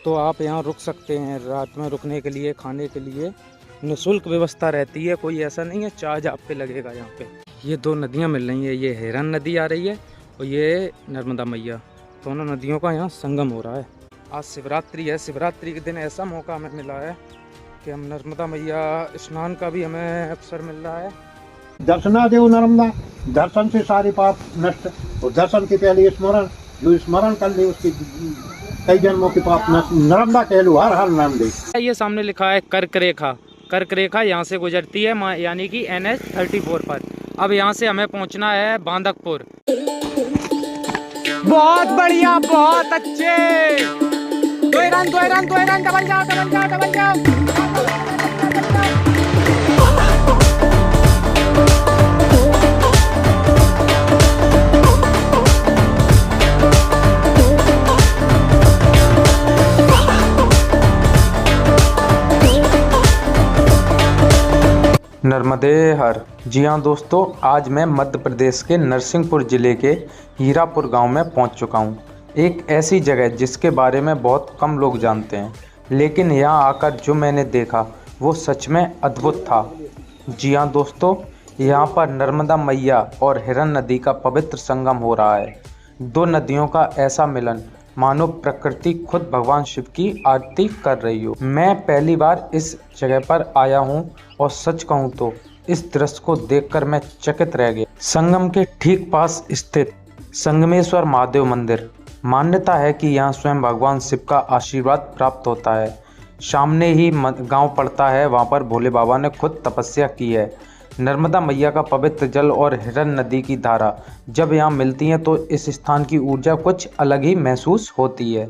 तो आप यहाँ रुक सकते हैं। रात में रुकने के लिए, खाने के लिए निःशुल्क व्यवस्था रहती है। कोई ऐसा नहीं है चार्ज आप पे लगेगा। यहाँ पे ये दो नदियाँ मिल रही हैं। ये हिरन नदी आ रही है और ये नर्मदा मैया। दोनों नदियों का यहाँ संगम हो रहा है। आज शिवरात्रि है। शिवरात्रि के दिन ऐसा मौका हमें मिला है कि हम नर्मदा मैया स्नान का भी हमें अवसर मिल रहा है। दर्शनादेव नर्मदा, दर्शन से सारे पाप नष्ट। और दर्शन के पहले स्मरण, जो स्मरण कर ले उसके कई जन्मों के पाप नष्ट। नर्मदा कह लो, हर हर नर्मदे। ये सामने लिखा है कर्क रेखा। कर्क रेखा यहाँ से गुजरती है, यानी कि NH 34 पर। अब यहाँ से हमें पहुँचना है बांदकपुर। बहुत बढ़िया, बहुत अच्छे। दो रन डबल जाओ। नर्मदे हर। जी हाँ दोस्तों, आज मैं मध्य प्रदेश के नरसिंहपुर ज़िले के हीरापुर गांव में पहुंच चुका हूं। एक ऐसी जगह जिसके बारे में बहुत कम लोग जानते हैं, लेकिन यहां आकर जो मैंने देखा वो सच में अद्भुत था। जी हाँ दोस्तों, यहां पर नर्मदा मैया और हिरन नदी का पवित्र संगम हो रहा है। दो नदियों का ऐसा मिलन मानो प्रकृति खुद भगवान शिव की आरती कर रही हो। मैं पहली बार इस जगह पर आया हूं और सच कहूं तो इस दृश्य को देखकर मैं चकित रह गया। संगम के ठीक पास स्थित संगमेश्वर महादेव मंदिर। मान्यता है कि यहाँ स्वयं भगवान शिव का आशीर्वाद प्राप्त होता है। सामने ही गांव पड़ता है, वहां पर भोले बाबा ने खुद तपस्या की है। नर्मदा मैया का पवित्र जल और हिरन नदी की धारा जब यहाँ मिलती हैं तो इस स्थान की ऊर्जा कुछ अलग ही महसूस होती है।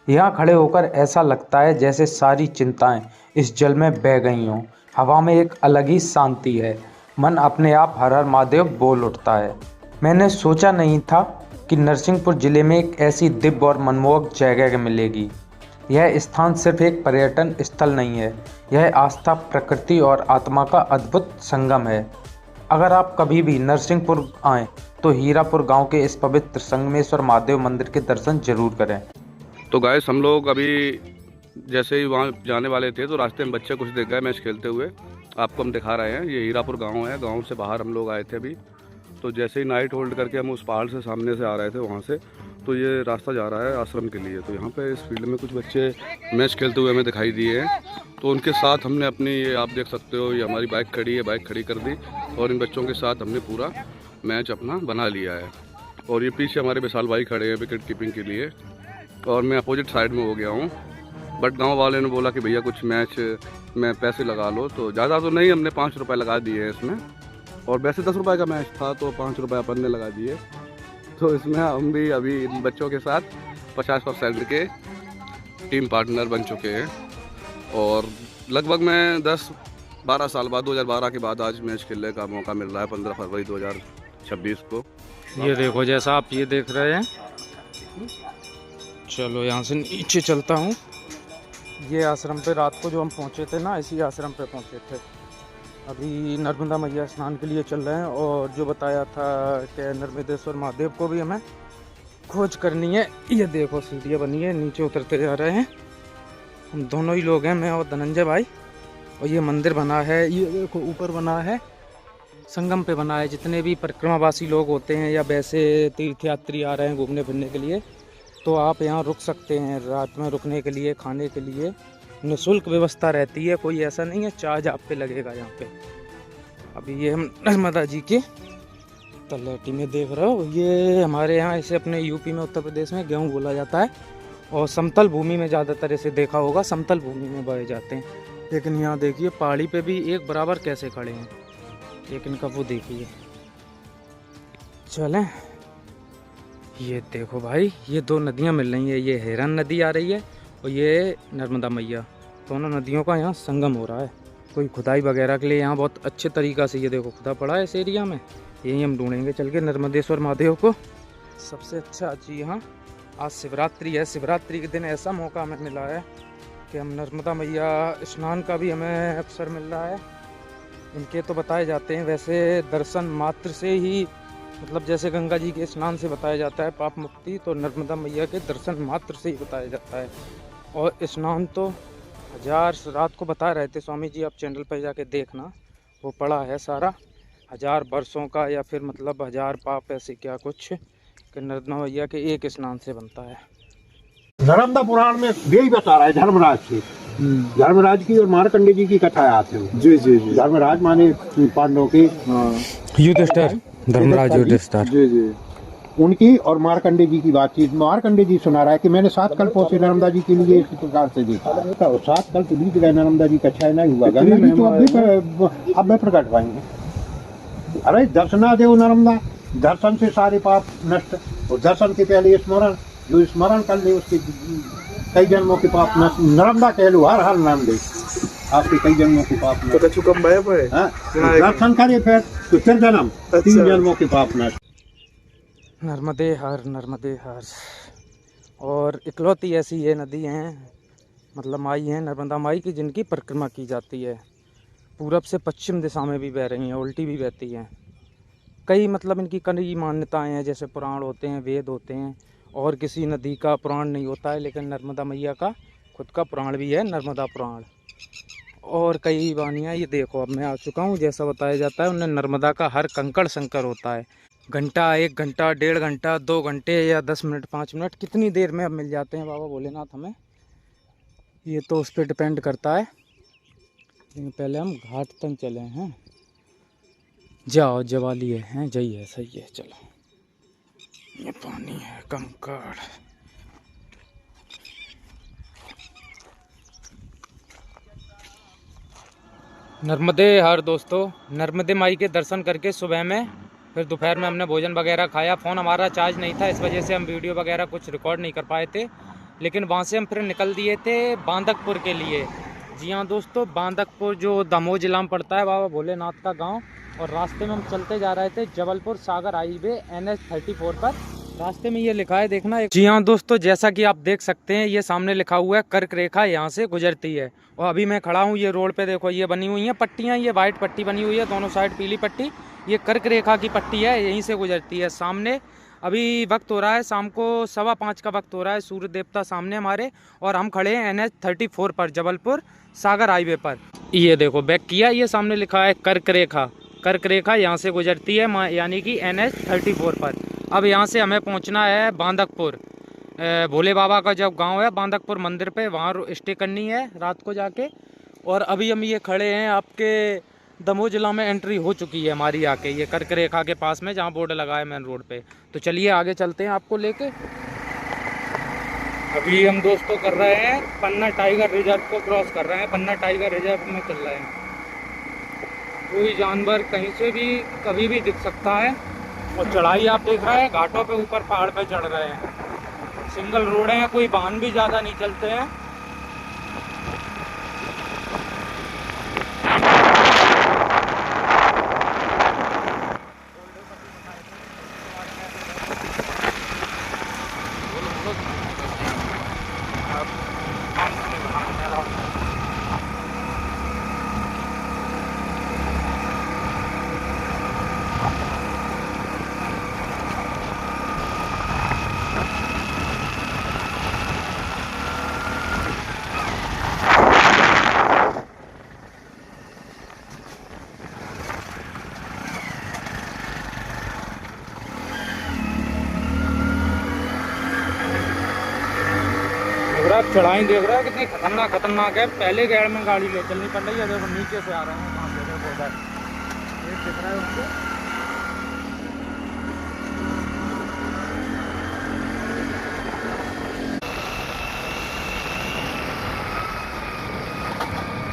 यहाँ खड़े होकर ऐसा लगता है जैसे सारी चिंताएं इस जल में बह गई हों। हवा में एक अलग ही शांति है। मन अपने आप हर हर महादेव बोल उठता है। मैंने सोचा नहीं था कि नरसिंहपुर ज़िले में एक ऐसी दिव्य और मनमोहक जगह मिलेगी। यह स्थान सिर्फ एक पर्यटन स्थल नहीं है, यह आस्था, प्रकृति और आत्मा का अद्भुत संगम है। अगर आप कभी भी नरसिंहपुर आएँ तो हीरापुर गांव के इस पवित्र संगमेश्वर महादेव मंदिर के दर्शन जरूर करें। तो गाइस, हम लोग अभी जैसे ही वहाँ जाने वाले थे तो रास्ते में बच्चे कुछ देख गए मैच खेलते हुए। आपको हम दिखा रहे हैं, ये हीरापुर गांव है। गांव से बाहर हम लोग आए थे अभी। तो जैसे ही नाइट होल्ड करके हम उस पहाड़ से सामने से आ रहे थे वहाँ से, तो ये रास्ता जा रहा है आश्रम के लिए। तो यहाँ पे इस फील्ड में कुछ बच्चे मैच खेलते हुए हमें दिखाई दिए हैं। तो उनके साथ हमने अपनी, ये आप देख सकते हो, ये हमारी बाइक खड़ी है, बाइक खड़ी कर दी और इन बच्चों के साथ हमने पूरा मैच अपना बना लिया है। और ये पीछे हमारे विशाल भाई खड़े हैं विकेट कीपिंग के लिए, और मैं अपोजिट साइड में हो गया हूँ। बट गांव वाले ने बोला कि भैया कुछ मैच में पैसे लगा लो, तो ज़्यादा तो नहीं, हमने 5 रुपये लगा दिए हैं इसमें। और वैसे 10 रुपये का मैच था तो 5 रुपये अपन ने लगा दिए। तो इसमें हम भी अभी इन बच्चों के साथ 50% के टीम पार्टनर बन चुके हैं। और लगभग मैं 10-12 साल बाद, 2012 के बाद आज मैच खेलने का मौका मिल रहा है, 15 फरवरी 2026 को। ये देखो, जैसा आप ये देख रहे हैं। चलो यहाँ से नीचे चलता हूँ। ये आश्रम पे रात को जो हम पहुँचे थे ना, इसी आश्रम पे पहुँचे थे। अभी नर्मदा मैया स्नान के लिए चल रहे हैं। और जो बताया था कि नर्मदेश्वर महादेव को भी हमें खोज करनी है। ये देखो सीढ़ियाँ बनी है, नीचे उतरते जा रहे हैं। हम दोनों ही लोग हैं, मैं और धनंजय भाई। और ये मंदिर बना है, ये देखो ऊपर बना है, संगम पे बना है। जितने भी परिक्रमावासी लोग होते हैं या वैसे तीर्थयात्री आ रहे हैं घूमने फिरने के लिए, तो आप यहाँ रुक सकते हैं। रात में रुकने के लिए, खाने के लिए निःशुल्क व्यवस्था रहती है। कोई ऐसा नहीं है चार्ज आप पे लगेगा यहाँ पे। अभी ये हम नर्मदा जी के तलहटी में देख रहे हो। ये हमारे यहाँ इसे अपने यूपी में, उत्तर प्रदेश में गेहूँ बोला जाता है। और समतल भूमि में ज़्यादातर इसे देखा होगा, समतल भूमि में बोए जाते हैं। लेकिन यहाँ देखिए पहाड़ी पे भी एक बराबर कैसे खड़े हैं। लेकिन इनका वो देखिए। चलें, ये देखो भाई, ये दो नदियाँ मिल रही हैं। ये हिरन नदी आ रही है और ये नर्मदा मैया। दोनों नदियों का यहाँ संगम हो रहा है। कोई खुदाई वगैरह के लिए यहाँ बहुत अच्छे तरीक़ा से, ये देखो खुदा पड़ा है इस एरिया में। यही हम ढूंढेंगे चल के नर्मदेश्वर महादेव को। सबसे अच्छा जी, यहाँ आज शिवरात्रि है। शिवरात्रि के दिन ऐसा मौका हमें मिला है कि हम नर्मदा मैया स्नान का भी हमें अवसर मिल रहा है। इनके तो बताए जाते हैं वैसे दर्शन मात्र से ही, मतलब जैसे गंगा जी के स्नान से बताया जाता है पाप मुक्ति, तो नर्मदा मैया के दर्शन मात्र से ही बताया जाता है। और स्नान तो हजार रात को बता रहे थे स्वामी जी, आप चैनल पर जाके देखना, वो पड़ा है सारा 1000 वर्षों का, या फिर मतलब 1000 पाप ऐसे क्या कुछ कि नर्मदा मैया के एक स्नान से बनता है। नर्मदा पुराण में यही बता रहा है धर्मराज से, धर्मराज की और मार्कंडे जी की कथा आते हैं। जी जी जी। धर्मराज माने पांडवों के युधिष्ठिर, धर्मराज युधिष्ठिर जी जी। उनकी और मार्कंडे जी की बातचीत। मार्कंडे जी सुना रहा है कि मैंने 7 कल्पों से नर्मदा जी के लिए इसी प्रकार से देखा। 7 कल्प बीत गए, नर्मदा जी का क्षय नहीं हुआ। गंगा जी तो अब में प्रकट पाएंगे। अरे दर्शनादेव नर्मदा, दर्शन से सारे पाप नष्ट, और दर्शन के पहले स्मरण, जो स्मरण कर ले उसके कई जन्मों के पाप नष्ट। नर्मदा कह लो, हर हर नाम दे, आपके कई जन्मों के पाप नष्ट। तो कछुकम भय पड़े दर्शन करे फिर जन्म, 3 जन्मों के पाप नष्ट। नर्मदे हर, नर्मदे हर। और इकलौती ऐसी ये नदी हैं, मतलब माई हैं, नर्मदा माई की, जिनकी परिक्रमा की जाती है। पूरब से पश्चिम दिशा में भी बह रही हैं, उल्टी भी बहती हैं। कई मतलब इनकी कई मान्यताएं हैं, जैसे पुराण होते हैं, वेद होते हैं, और किसी नदी का पुराण नहीं होता है, लेकिन नर्मदा मैया का खुद का पुराण भी है, नर्मदा पुराण। और कई वानियाँ, ये देखो अब मैं आ चुका हूँ, जैसा बताया जाता है उन्हें, नर्मदा का हर कंकड़ संकर होता है। घंटा, 1 घंटा, 1.5 घंटा, 2 घंटे या 10 मिनट, 5 मिनट, कितनी देर में अब मिल जाते हैं बाबा भोलेनाथ हमें, ये तो उस पर डिपेंड करता है। लेकिन पहले हम घाट तक चले हैं। जाओ जवाली है, जाइए, सही है, चलो। ये पानी है, कंकड़। नर्मदे हर दोस्तों, नर्मदे माई के दर्शन करके सुबह में, फिर दोपहर में हमने भोजन वगैरह खाया। फ़ोन हमारा चार्ज नहीं था, इस वजह से हम वीडियो वगैरह कुछ रिकॉर्ड नहीं कर पाए थे। लेकिन वहाँ से हम फिर निकल दिए थे बांदकपुर के लिए। जी हाँ दोस्तों, बांदकपुर जो दमोह जिला में पड़ता है, बाबा भोलेनाथ का गांव। और रास्ते में हम चलते जा रहे थे जबलपुर सागर हाईवे NH 34 पर। रास्ते में ये लिखा है, देखना। जी हाँ दोस्तों, जैसा कि आप देख सकते हैं, ये सामने लिखा हुआ है कर्क रेखा यहाँ से गुजरती है। और अभी मैं खड़ा हूँ ये रोड पे, देखो ये बनी हुई है पट्टियाँ, ये वाइट पट्टी बनी हुई है, दोनों साइड पीली पट्टी, ये कर्क रेखा की पट्टी है, यहीं से गुजरती है। सामने अभी वक्त हो रहा है, शाम को 5:15 का वक्त हो रहा है, सूर्य देवता सामने हमारे, और हम खड़े हैं NH 34 पर, जबलपुर सागर हाईवे पर। ये देखो बैक किया, ये सामने लिखा है कर्क रेखा, कर्क रेखा यहाँ से गुजरती है, यानी कि NH 34 पर। अब यहाँ से हमें पहुँचना है बांदकपुर, भोले बाबा का जब गांव है, बांदकपुर मंदिर पे, वहाँ स्टे करनी है रात को जाके। और अभी हम ये खड़े हैं, आपके दमोह जिला में एंट्री हो चुकी है हमारी आके, ये कर्क रेखा के पास में, जहाँ बोर्ड लगा है मेन रोड पे। तो चलिए आगे चलते हैं आपको लेके। अभी हम दोस्तों कर रहे हैं पन्ना टाइगर रिजर्व को क्रॉस कर रहे हैं, पन्ना टाइगर रिजर्व में चल रहे हैं। कोई जानवर कहीं से भी कभी भी दिख सकता है। और चढ़ाई आप देख रहे हैं, घाटों पे ऊपर पहाड़ पे चढ़ रहे हैं। सिंगल रोड है, कोई वाहन भी ज़्यादा नहीं चलते हैं। चढ़ाई देख रहा है कितनी खतरनाक है। पहले गेयर में गाड़ी ले चलनी पड़ रही है, देखो नीचे से आ रहे हैं, वहाँ से देखो उधर एक दिख रहा है उनको।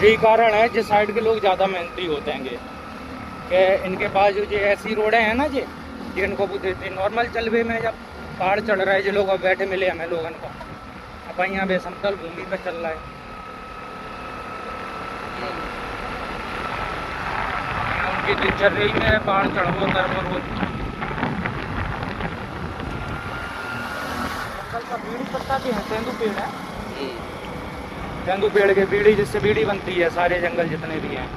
यही कारण है जिस साइड के लोग ज़्यादा मेहनती होते हैं कि इनके पास जो ऐसी रोडें हैं ना जी, इनको नॉर्मल चलवे में जब पहाड़ चढ़ रहे हैं जो लोग, अब बैठे मिले हमें लोगों को, अपन यहाँ बेसमतल भूमि पर चल रहा है। उनकी दिनचर्या में पहाड़ चढ़ो उतरबो रोज। जंगल का बीड़ी पत्ता भी है, तेंदू पेड़ है, तेंदू पेड़ के बीड़ी, जिससे बीड़ी बनती है, सारे जंगल जितने भी हैं।